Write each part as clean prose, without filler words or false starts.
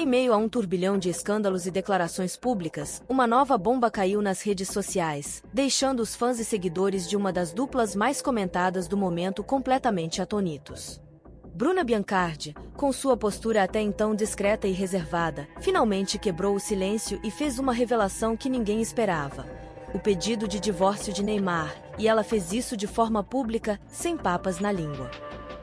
Em meio a um turbilhão de escândalos e declarações públicas, uma nova bomba caiu nas redes sociais, deixando os fãs e seguidores de uma das duplas mais comentadas do momento completamente atônitos. Bruna Biancardi, com sua postura até então discreta e reservada, finalmente quebrou o silêncio e fez uma revelação que ninguém esperava: o pedido de divórcio de Neymar, e ela fez isso de forma pública, sem papas na língua.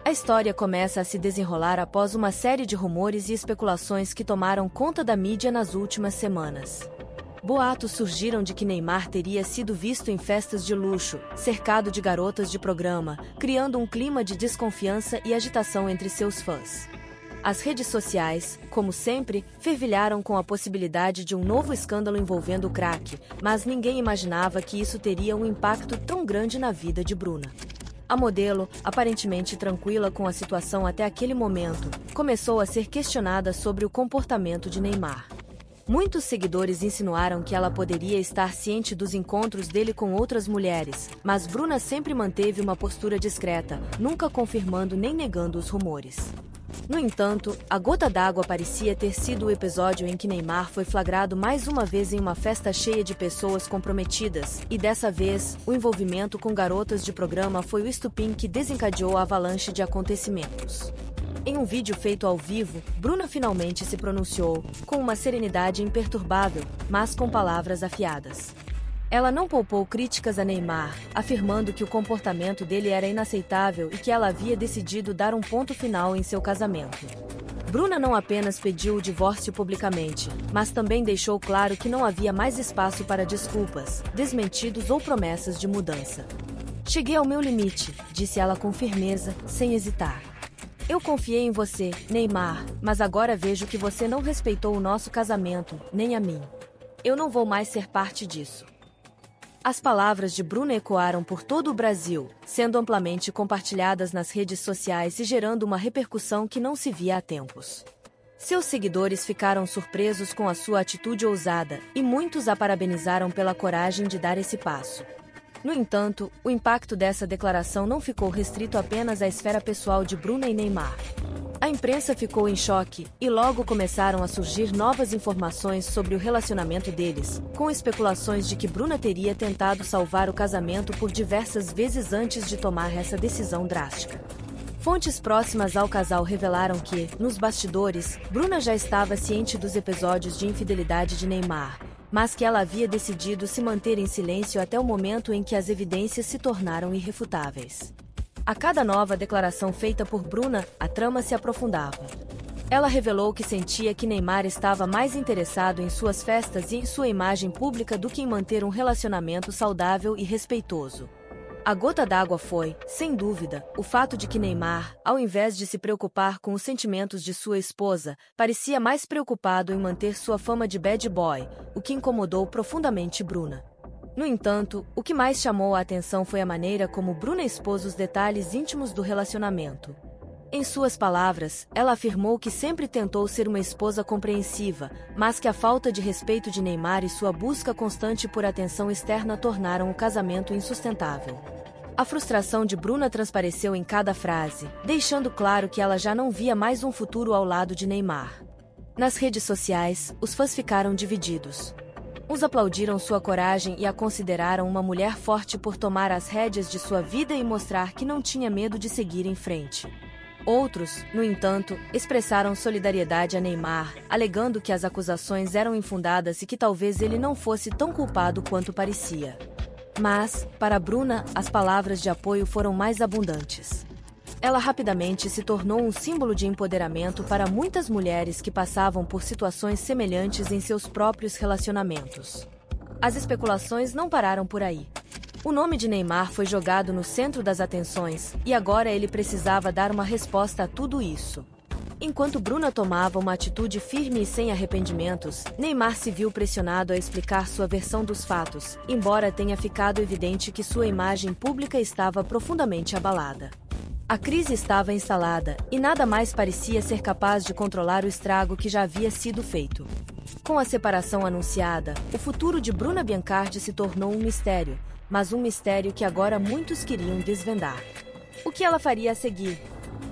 A história começa a se desenrolar após uma série de rumores e especulações que tomaram conta da mídia nas últimas semanas. Boatos surgiram de que Neymar teria sido visto em festas de luxo, cercado de garotas de programa, criando um clima de desconfiança e agitação entre seus fãs. As redes sociais, como sempre, fervilharam com a possibilidade de um novo escândalo envolvendo o craque, mas ninguém imaginava que isso teria um impacto tão grande na vida de Bruna. A modelo, aparentemente tranquila com a situação até aquele momento, começou a ser questionada sobre o comportamento de Neymar. Muitos seguidores insinuaram que ela poderia estar ciente dos encontros dele com outras mulheres, mas Bruna sempre manteve uma postura discreta, nunca confirmando nem negando os rumores. No entanto, a gota d'água parecia ter sido o episódio em que Neymar foi flagrado mais uma vez em uma festa cheia de pessoas comprometidas, e dessa vez, o envolvimento com garotas de programa foi o estupim que desencadeou a avalanche de acontecimentos. Em um vídeo feito ao vivo, Bruna finalmente se pronunciou, com uma serenidade imperturbável, mas com palavras afiadas. Ela não poupou críticas a Neymar, afirmando que o comportamento dele era inaceitável e que ela havia decidido dar um ponto final em seu casamento. Bruna não apenas pediu o divórcio publicamente, mas também deixou claro que não havia mais espaço para desculpas, desmentidos ou promessas de mudança. "Cheguei ao meu limite", disse ela com firmeza, sem hesitar. "Eu confiei em você, Neymar, mas agora vejo que você não respeitou o nosso casamento, nem a mim. Eu não vou mais ser parte disso." As palavras de Bruna ecoaram por todo o Brasil, sendo amplamente compartilhadas nas redes sociais e gerando uma repercussão que não se via há tempos. Seus seguidores ficaram surpresos com a sua atitude ousada, e muitos a parabenizaram pela coragem de dar esse passo. No entanto, o impacto dessa declaração não ficou restrito apenas à esfera pessoal de Bruna e Neymar. A imprensa ficou em choque, e logo começaram a surgir novas informações sobre o relacionamento deles, com especulações de que Bruna teria tentado salvar o casamento por diversas vezes antes de tomar essa decisão drástica. Fontes próximas ao casal revelaram que, nos bastidores, Bruna já estava ciente dos episódios de infidelidade de Neymar, mas que ela havia decidido se manter em silêncio até o momento em que as evidências se tornaram irrefutáveis. A cada nova declaração feita por Bruna, a trama se aprofundava. Ela revelou que sentia que Neymar estava mais interessado em suas festas e em sua imagem pública do que em manter um relacionamento saudável e respeitoso. A gota d'água foi, sem dúvida, o fato de que Neymar, ao invés de se preocupar com os sentimentos de sua esposa, parecia mais preocupado em manter sua fama de bad boy, o que incomodou profundamente Bruna. No entanto, o que mais chamou a atenção foi a maneira como Bruna expôs os detalhes íntimos do relacionamento. Em suas palavras, ela afirmou que sempre tentou ser uma esposa compreensiva, mas que a falta de respeito de Neymar e sua busca constante por atenção externa tornaram o casamento insustentável. A frustração de Bruna transpareceu em cada frase, deixando claro que ela já não via mais um futuro ao lado de Neymar. Nas redes sociais, os fãs ficaram divididos. Uns aplaudiram sua coragem e a consideraram uma mulher forte por tomar as rédeas de sua vida e mostrar que não tinha medo de seguir em frente. Outros, no entanto, expressaram solidariedade a Neymar, alegando que as acusações eram infundadas e que talvez ele não fosse tão culpado quanto parecia. Mas, para Bruna, as palavras de apoio foram mais abundantes. Ela rapidamente se tornou um símbolo de empoderamento para muitas mulheres que passavam por situações semelhantes em seus próprios relacionamentos. As especulações não pararam por aí. O nome de Neymar foi jogado no centro das atenções, e agora ele precisava dar uma resposta a tudo isso. Enquanto Bruna tomava uma atitude firme e sem arrependimentos, Neymar se viu pressionado a explicar sua versão dos fatos, embora tenha ficado evidente que sua imagem pública estava profundamente abalada. A crise estava instalada, e nada mais parecia ser capaz de controlar o estrago que já havia sido feito. Com a separação anunciada, o futuro de Bruna Biancardi se tornou um mistério, mas um mistério que agora muitos queriam desvendar. O que ela faria a seguir?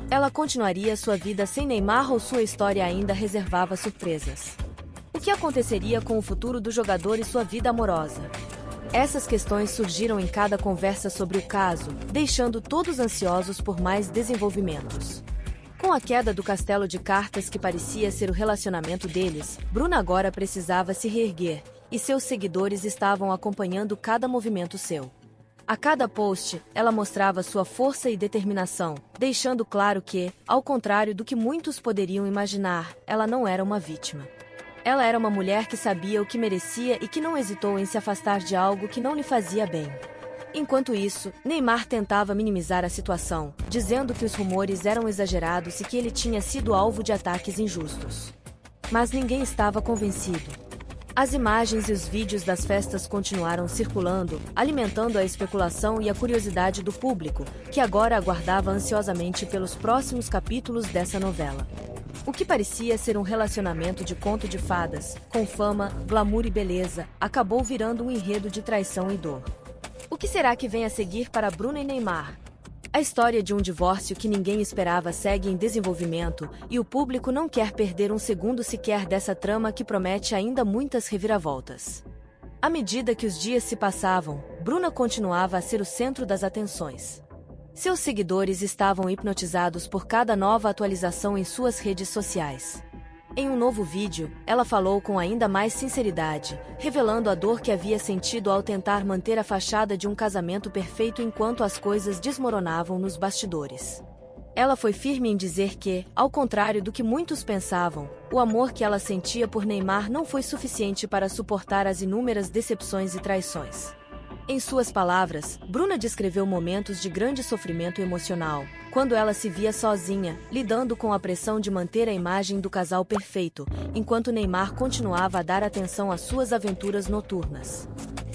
Ela continuaria sua vida sem Neymar ou sua história ainda reservava surpresas? O que aconteceria com o futuro do jogador e sua vida amorosa? Essas questões surgiram em cada conversa sobre o caso, deixando todos ansiosos por mais desenvolvimentos. Com a queda do castelo de cartas que parecia ser o relacionamento deles, Bruna agora precisava se reerguer, e seus seguidores estavam acompanhando cada movimento seu. A cada post, ela mostrava sua força e determinação, deixando claro que, ao contrário do que muitos poderiam imaginar, ela não era uma vítima. Ela era uma mulher que sabia o que merecia e que não hesitou em se afastar de algo que não lhe fazia bem. Enquanto isso, Neymar tentava minimizar a situação, dizendo que os rumores eram exagerados e que ele tinha sido alvo de ataques injustos. Mas ninguém estava convencido. As imagens e os vídeos das festas continuaram circulando, alimentando a especulação e a curiosidade do público, que agora aguardava ansiosamente pelos próximos capítulos dessa novela. O que parecia ser um relacionamento de conto de fadas, com fama, glamour e beleza, acabou virando um enredo de traição e dor. O que será que vem a seguir para Bruna e Neymar? A história de um divórcio que ninguém esperava segue em desenvolvimento, e o público não quer perder um segundo sequer dessa trama que promete ainda muitas reviravoltas. À medida que os dias se passavam, Bruna continuava a ser o centro das atenções. Seus seguidores estavam hipnotizados por cada nova atualização em suas redes sociais. Em um novo vídeo, ela falou com ainda mais sinceridade, revelando a dor que havia sentido ao tentar manter a fachada de um casamento perfeito enquanto as coisas desmoronavam nos bastidores. Ela foi firme em dizer que, ao contrário do que muitos pensavam, o amor que ela sentia por Neymar não foi suficiente para suportar as inúmeras decepções e traições. Em suas palavras, Bruna descreveu momentos de grande sofrimento emocional, quando ela se via sozinha, lidando com a pressão de manter a imagem do casal perfeito, enquanto Neymar continuava a dar atenção às suas aventuras noturnas.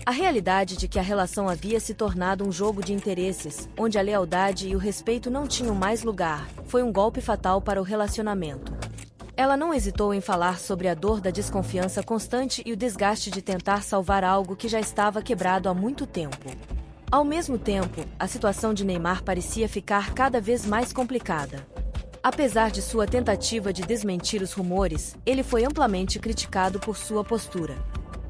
A realidade de que a relação havia se tornado um jogo de interesses, onde a lealdade e o respeito não tinham mais lugar, foi um golpe fatal para o relacionamento. Ela não hesitou em falar sobre a dor da desconfiança constante e o desgaste de tentar salvar algo que já estava quebrado há muito tempo. Ao mesmo tempo, a situação de Neymar parecia ficar cada vez mais complicada. Apesar de sua tentativa de desmentir os rumores, ele foi amplamente criticado por sua postura.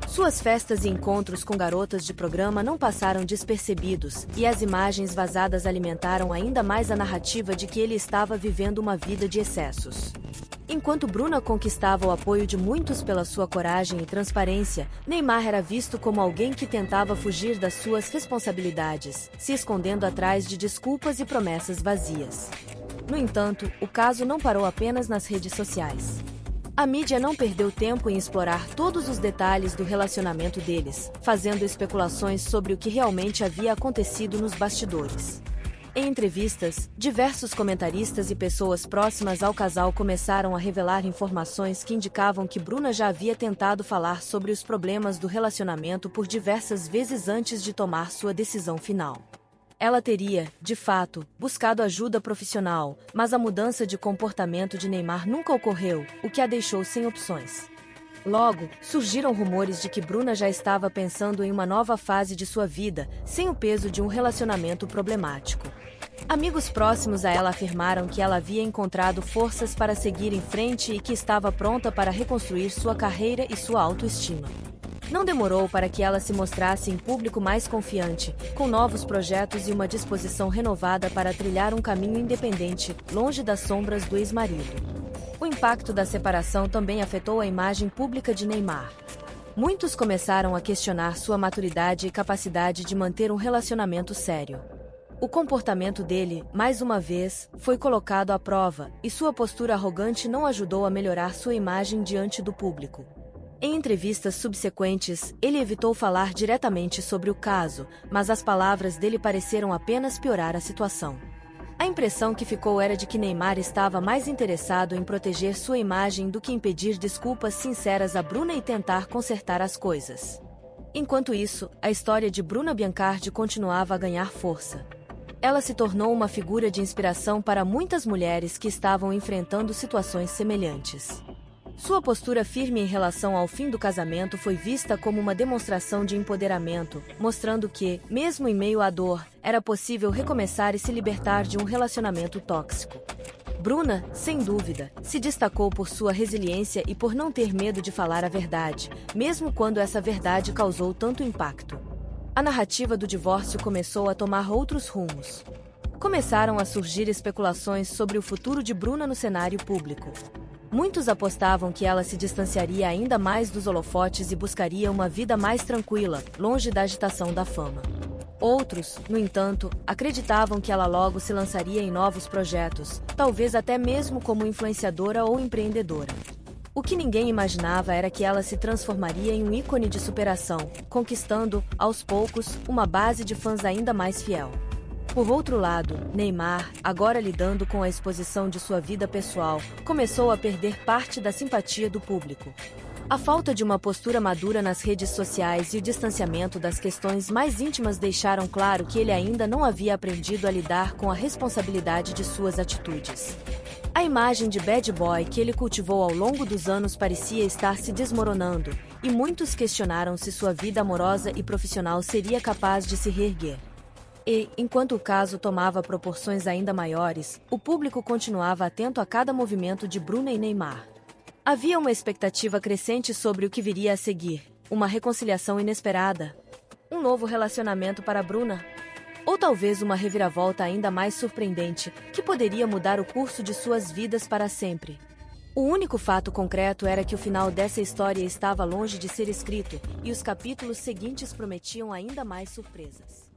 Suas festas e encontros com garotas de programa não passaram despercebidos, e as imagens vazadas alimentaram ainda mais a narrativa de que ele estava vivendo uma vida de excessos. Enquanto Bruna conquistava o apoio de muitos pela sua coragem e transparência, Neymar era visto como alguém que tentava fugir das suas responsabilidades, se escondendo atrás de desculpas e promessas vazias. No entanto, o caso não parou apenas nas redes sociais. A mídia não perdeu tempo em explorar todos os detalhes do relacionamento deles, fazendo especulações sobre o que realmente havia acontecido nos bastidores. Em entrevistas, diversos comentaristas e pessoas próximas ao casal começaram a revelar informações que indicavam que Bruna já havia tentado falar sobre os problemas do relacionamento por diversas vezes antes de tomar sua decisão final. Ela teria, de fato, buscado ajuda profissional, mas a mudança de comportamento de Neymar nunca ocorreu, o que a deixou sem opções. Logo, surgiram rumores de que Bruna já estava pensando em uma nova fase de sua vida, sem o peso de um relacionamento problemático. Amigos próximos a ela afirmaram que ela havia encontrado forças para seguir em frente e que estava pronta para reconstruir sua carreira e sua autoestima. Não demorou para que ela se mostrasse em público mais confiante, com novos projetos e uma disposição renovada para trilhar um caminho independente, longe das sombras do ex-marido. O impacto da separação também afetou a imagem pública de Neymar. Muitos começaram a questionar sua maturidade e capacidade de manter um relacionamento sério. O comportamento dele, mais uma vez, foi colocado à prova, e sua postura arrogante não ajudou a melhorar sua imagem diante do público. Em entrevistas subsequentes, ele evitou falar diretamente sobre o caso, mas as palavras dele pareceram apenas piorar a situação. A impressão que ficou era de que Neymar estava mais interessado em proteger sua imagem do que em pedir desculpas sinceras a Bruna e tentar consertar as coisas. Enquanto isso, a história de Bruna Biancardi continuava a ganhar força. Ela se tornou uma figura de inspiração para muitas mulheres que estavam enfrentando situações semelhantes. Sua postura firme em relação ao fim do casamento foi vista como uma demonstração de empoderamento, mostrando que, mesmo em meio à dor, era possível recomeçar e se libertar de um relacionamento tóxico. Bruna, sem dúvida, se destacou por sua resiliência e por não ter medo de falar a verdade, mesmo quando essa verdade causou tanto impacto. A narrativa do divórcio começou a tomar outros rumos. Começaram a surgir especulações sobre o futuro de Bruna no cenário público. Muitos apostavam que ela se distanciaria ainda mais dos holofotes e buscaria uma vida mais tranquila, longe da agitação da fama. Outros, no entanto, acreditavam que ela logo se lançaria em novos projetos, talvez até mesmo como influenciadora ou empreendedora. O que ninguém imaginava era que ela se transformaria em um ícone de superação, conquistando, aos poucos, uma base de fãs ainda mais fiel. Por outro lado, Neymar, agora lidando com a exposição de sua vida pessoal, começou a perder parte da simpatia do público. A falta de uma postura madura nas redes sociais e o distanciamento das questões mais íntimas deixaram claro que ele ainda não havia aprendido a lidar com a responsabilidade de suas atitudes. A imagem de bad boy que ele cultivou ao longo dos anos parecia estar se desmoronando, e muitos questionaram se sua vida amorosa e profissional seria capaz de se reerguer. E, enquanto o caso tomava proporções ainda maiores, o público continuava atento a cada movimento de Bruna e Neymar. Havia uma expectativa crescente sobre o que viria a seguir, uma reconciliação inesperada, um novo relacionamento para Bruna, ou talvez uma reviravolta ainda mais surpreendente, que poderia mudar o curso de suas vidas para sempre. O único fato concreto era que o final dessa história estava longe de ser escrito, e os capítulos seguintes prometiam ainda mais surpresas.